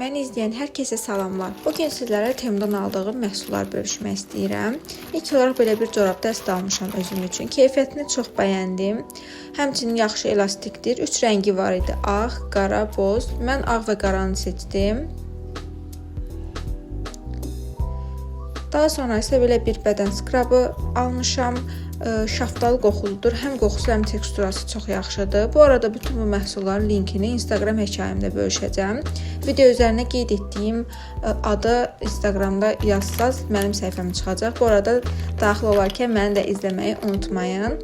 Məni izləyən hər kəsə salamlar. Bugün sizlərə Temudan aldığım məhsullar bölüşmək istəyirəm. İlk olaraq belə bir corab dəsti almışam özüm üçün. Keyfiyyətini çox bəyəndim. Həmçinin yaxşı elastikdir. 3 rəngi var idi: ağ, qara, boz. Mən ağ və qaranı seçdim. Daha sonra isə belə bir bədən skrabı almışam. Şaftalı qoxuludur. Həm qoxusu, həm teksturası çox yaxşıdır. Bu arada bütün bu məhsulların linkini Instagram hekayəmdə bölüşəcəm. Video üzərinə qeyd etdiyim adı Instagramda yazsaz mənim səhifəmə çıxacaq. Bu arada daxil olarkən məni də izləməyi unutmayın.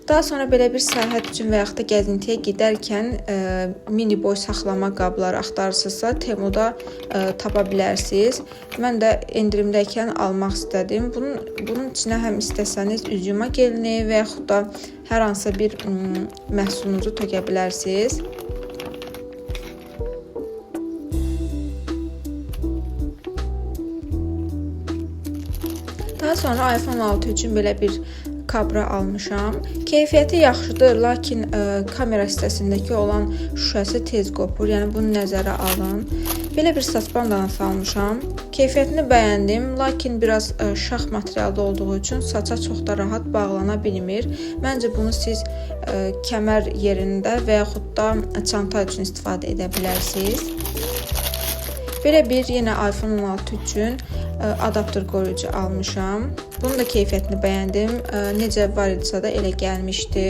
Daha sonra belə bir səyahət üçün və yaxud da gəzintiyə gedərkən mini boy saxlama qabları axtarırsınızsa Temuda tapa bilərsiniz. Mən də endirimdəykən almaq istədim. Bunun içinə həm istəsəniz üzüyuma gelini və yaxud da hər hansı bir məhsulunuzu tökə bilərsiniz. Daha sonra iPhone 6 üçün belə bir kabra almışam. Keyfiyyəti yaxşıdır, lakin kamera hissəsindəki olan şüşəsi tez qopur. Yəni bunu nəzərə alın. Belə bir saç bandanası almışam. Keyfiyyətini bəyəndim, lakin biraz şax materialda olduğu üçün saça çox da rahat bağlana bilmir. Məncə bunu siz kəmər yerində və yaxud da çanta üçün istifadə edə bilərsiniz. Belə bir yenə iPhone 16 üçün adapter qoruyucu almışam. Bunun da keyfiyyətini bəyəndim. Necə var idisə də elə gəlmişdi.